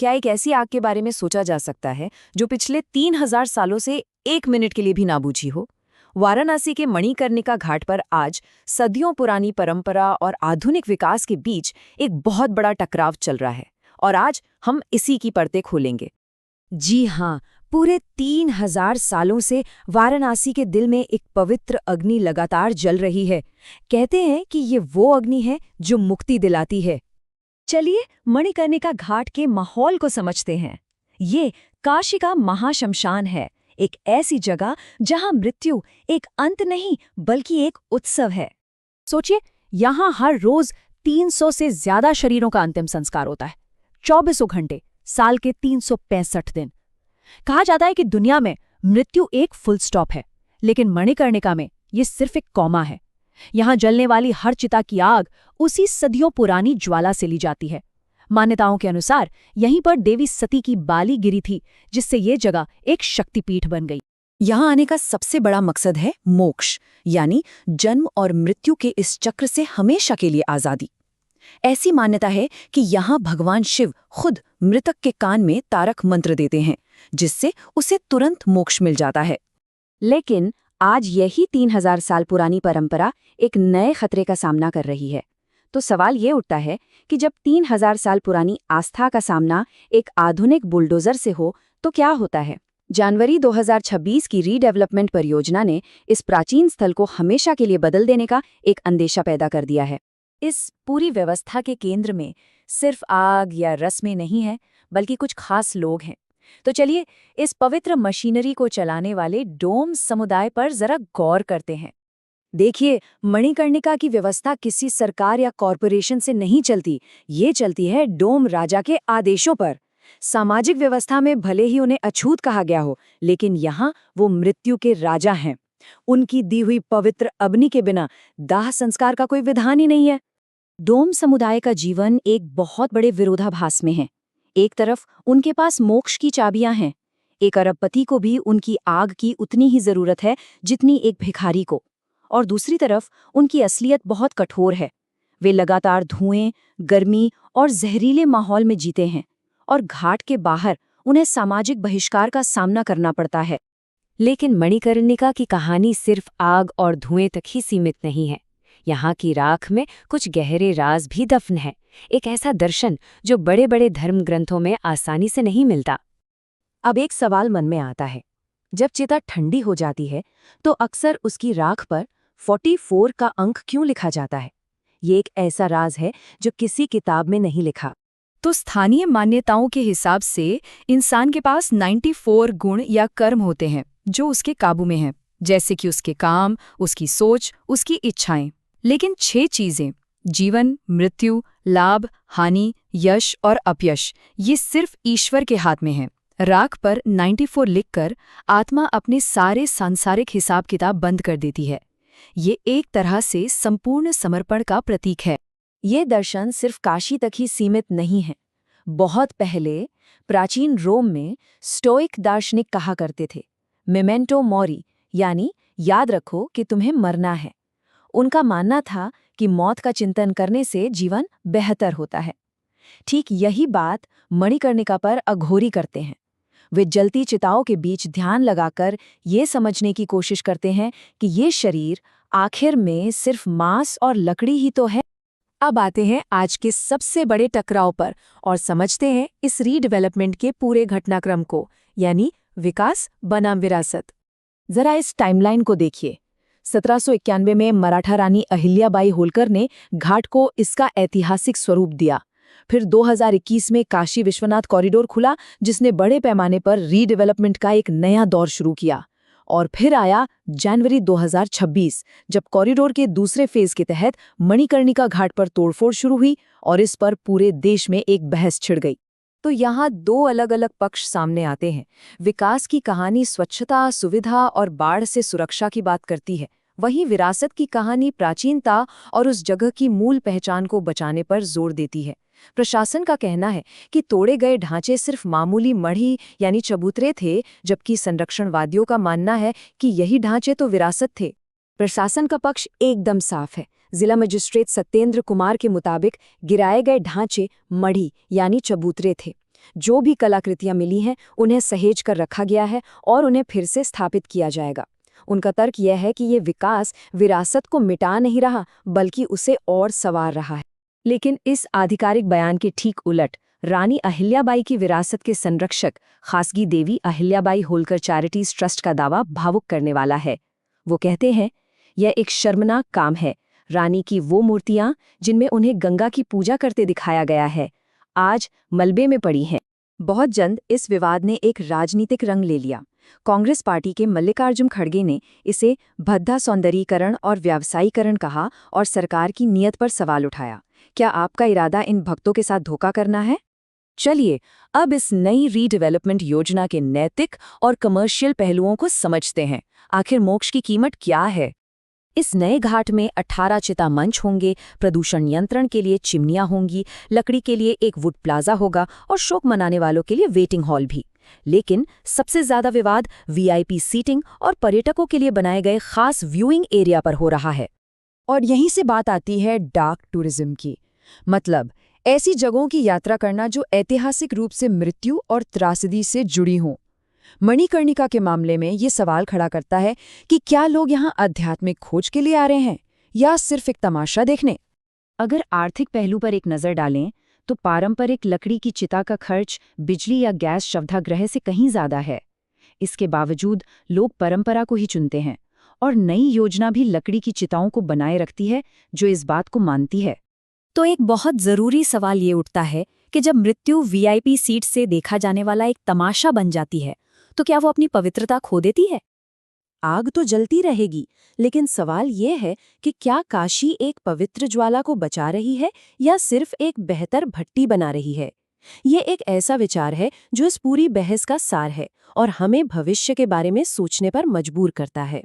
क्या एक ऐसी आग के बारे में सोचा जा सकता है जो पिछले 3000 सालों से 1 मिनट के लिए भी ना बुझी हो? वाराणसी के मणिकर्णिका घाट पर आज सदियों पुरानी परंपरा और आधुनिक विकास के बीच एक बहुत बड़ा टकराव चल रहा है और आज हम इसी की परतें खोलेंगे। जी हाँ, पूरे 3000 सालों से वाराणसी के दिल में एक पवित्र अग्नि लगातार जल रही है। कहते हैं कि ये वो अग्नि है जो मुक्ति दिलाती है। चलिए मणिकर्णिका घाट के माहौल को समझते हैं। ये काशी का महाशमशान है, एक ऐसी जगह जहां मृत्यु एक अंत नहीं बल्कि एक उत्सव है। सोचिए, यहाँ हर रोज 300 से ज्यादा शरीरों का अंतिम संस्कार होता है, 24 घंटे, साल के 365 दिन। कहा जाता है कि दुनिया में मृत्यु एक फुल स्टॉप है, लेकिन मणिकर्णिका में ये सिर्फ एक कॉमा है। यहाँ जलने वाली हर चिता की आग उसी सदियों पुरानी ज्वाला से ली जाती है। मान्यताओं के अनुसार यहीं पर देवी सती की बाली गिरी थी, जिससे ये जगह एक शक्तिपीठ बन गई। यहाँ आने का सबसे बड़ा मकसद है मोक्ष, यानी जन्म और मृत्यु के इस चक्र से हमेशा के लिए आजादी। ऐसी मान्यता है कि यहाँ भगवान शिव खुद मृतक के कान में तारक मंत्र देते हैं, जिससे उसे तुरंत मोक्ष मिल जाता है। लेकिन आज यही 3000 साल पुरानी परंपरा एक नए खतरे का सामना कर रही है। तो सवाल ये उठता है कि जब 3000 साल पुरानी आस्था का सामना एक आधुनिक बुलडोजर से हो तो क्या होता है? जनवरी 2026 की रीडेवलपमेंट परियोजना ने इस प्राचीन स्थल को हमेशा के लिए बदल देने का एक अंदेशा पैदा कर दिया है। इस पूरी व्यवस्था के केंद्र में सिर्फ आग या रस्में नहीं है, बल्कि कुछ खास लोग हैं। तो चलिए इस पवित्र मशीनरी को चलाने वाले डोम समुदाय पर जरा गौर करते हैं। देखिए, मणिकर्णिका की व्यवस्था किसी सरकार या कॉरपोरेशन से नहीं चलती, ये चलती है डोम राजा के आदेशों पर। सामाजिक व्यवस्था में भले ही उन्हें अछूत कहा गया हो, लेकिन यहाँ वो मृत्यु के राजा हैं। उनकी दी हुई पवित्र अग्नि के बिना दाह संस्कार का कोई विधान ही नहीं है। डोम समुदाय का जीवन एक बहुत बड़े विरोधाभास में है। एक तरफ उनके पास मोक्ष की चाबियां हैं, एक अरबपति को भी उनकी आग की उतनी ही जरूरत है जितनी एक भिखारी को, और दूसरी तरफ उनकी असलियत बहुत कठोर है। वे लगातार धुएं, गर्मी और जहरीले माहौल में जीते हैं, और घाट के बाहर उन्हें सामाजिक बहिष्कार का सामना करना पड़ता है। लेकिन मणिकर्णिका की कहानी सिर्फ आग और धुएं तक ही सीमित नहीं है। यहाँ की राख में कुछ गहरे राज भी दफन है, एक ऐसा दर्शन जो बड़े बड़े धर्म ग्रंथों में आसानी से नहीं मिलता। अब एक सवाल मन में आता है, जब चिता ठंडी हो जाती है तो अक्सर उसकी राख पर 44 का अंक क्यों लिखा जाता है? ये एक ऐसा राज है जो किसी किताब में नहीं लिखा। तो स्थानीय मान्यताओं के हिसाब से इंसान के पास 94 गुण या कर्म होते हैं जो उसके काबू में हैं, जैसे कि उसके काम, उसकी सोच, उसकी इच्छाएं। लेकिन 6 चीजें, जीवन, मृत्यु, लाभ, हानि, यश और अपयश, ये सिर्फ ईश्वर के हाथ में हैं। राख पर 94 लिखकर आत्मा अपने सारे सांसारिक हिसाब किताब बंद कर देती है। ये एक तरह से संपूर्ण समर्पण का प्रतीक है। ये दर्शन सिर्फ काशी तक ही सीमित नहीं है। बहुत पहले प्राचीन रोम में स्टोइक दार्शनिक कहा करते थे, मेमेंटो मोरी, यानी याद रखो कि तुम्हें मरना है। उनका मानना था कि मौत का चिंतन करने से जीवन बेहतर होता है। ठीक यही बात मणिकर्णिका पर अघोरी करते हैं। वे जलती चिताओं के बीच ध्यान लगाकर ये समझने की कोशिश करते हैं कि ये शरीर आखिर में सिर्फ मांस और लकड़ी ही तो है। अब आते हैं आज के सबसे बड़े टकराव पर और समझते हैं इस रीडेवलपमेंट के पूरे घटनाक्रम को, यानी विकास बनाम विरासत। जरा इस टाइमलाइन को देखिए। 1791 में मराठा रानी अहिल्याबाई होलकर ने घाट को इसका ऐतिहासिक स्वरूप दिया। फिर 2021 में काशी विश्वनाथ कॉरिडोर खुला, जिसने बड़े पैमाने पर रीडेवलपमेंट का एक नया दौर शुरू किया। और फिर आया जनवरी 2026, जब कॉरिडोर के दूसरे फेज के तहत मणिकर्णिका घाट पर तोड़फोड़ शुरू हुई और इस पर पूरे देश में एक बहस छिड़ गई। तो यहाँ 2 अलग-अलग पक्ष सामने आते हैं। विकास की कहानी स्वच्छता, सुविधा और बाढ़ से सुरक्षा की बात करती है, वहीं विरासत की कहानी प्राचीनता और उस जगह की मूल पहचान को बचाने पर जोर देती है। प्रशासन का कहना है कि तोड़े गए ढांचे सिर्फ मामूली मढ़ी यानी चबूतरे थे, जबकि संरक्षणवादियों का मानना है कि यही ढांचे तो विरासत थे। प्रशासन का पक्ष एकदम साफ है। जिला मजिस्ट्रेट सत्येंद्र कुमार के मुताबिक गिराए गए ढांचे मढ़ी यानी चबूतरे थे। जो भी कलाकृतियां मिली हैं उन्हें सहेज कर रखा गया है और उन्हें फिर से स्थापित किया जाएगा। उनका तर्क यह है कि ये विकास विरासत को मिटा नहीं रहा बल्कि उसे और संवार रहा है। लेकिन इस आधिकारिक बयान के ठीक उलट रानी अहिल्याबाई की विरासत के संरक्षक खासगी देवी अहिल्याबाई होलकर चैरिटीज ट्रस्ट का दावा भावुक करने वाला है। वो कहते हैं, यह एक शर्मनाक काम है। रानी की वो मूर्तियां जिनमें उन्हें गंगा की पूजा करते दिखाया गया है, आज मलबे में पड़ी हैं। बहुत जल्द इस विवाद ने एक राजनीतिक रंग ले लिया। कांग्रेस पार्टी के मल्लिकार्जुन खड़गे ने इसे भद्दा सौंदर्यीकरण और व्यावसायीकरण कहा और सरकार की नीयत पर सवाल उठाया। क्या आपका इरादा इन भक्तों के साथ धोखा करना है? चलिए अब इस नई रीडेवलपमेंट योजना के नैतिक और कमर्शियल पहलुओं को समझते हैं। आखिर मोक्ष की कीमत क्या है? इस नए घाट में 18 चिता मंच होंगे, प्रदूषण नियंत्रण के लिए चिमनियां होंगी, लकड़ी के लिए एक वुड प्लाजा होगा और शोक मनाने वालों के लिए वेटिंग हॉल भी। लेकिन सबसे ज्यादा विवाद वीआईपी सीटिंग और पर्यटकों के लिए बनाए गए खास व्यूइंग एरिया पर हो रहा है। और यहीं से बात आती है डार्क टूरिज्म की। मतलब ऐसी जगहों की यात्रा करना जो ऐतिहासिक रूप से मृत्यु और त्रासदी से जुड़ी हों। मणिकर्णिका के मामले में ये सवाल खड़ा करता है कि क्या लोग यहाँ आध्यात्मिक खोज के लिए आ रहे हैं या सिर्फ एक तमाशा देखने? अगर आर्थिक पहलू पर एक नज़र डालें तो पारंपरिक लकड़ी की चिता का खर्च बिजली या गैस शवदाह से कहीं ज़्यादा है। इसके बावजूद लोग परंपरा को ही चुनते हैं और नई योजना भी लकड़ी की चिताओं को बनाए रखती है जो इस बात को मानती है। तो एक बहुत ज़रूरी सवाल ये उठता है कि जब मृत्यु वीआईपी सीट से देखा जाने वाला एक तमाशा बन जाती है तो क्या वो अपनी पवित्रता खो देती है? आग तो जलती रहेगी, लेकिन सवाल ये है कि क्या काशी एक पवित्र ज्वाला को बचा रही है या सिर्फ एक बेहतर भट्टी बना रही है? ये एक ऐसा विचार है जो इस पूरी बहस का सार है और हमें भविष्य के बारे में सोचने पर मजबूर करता है।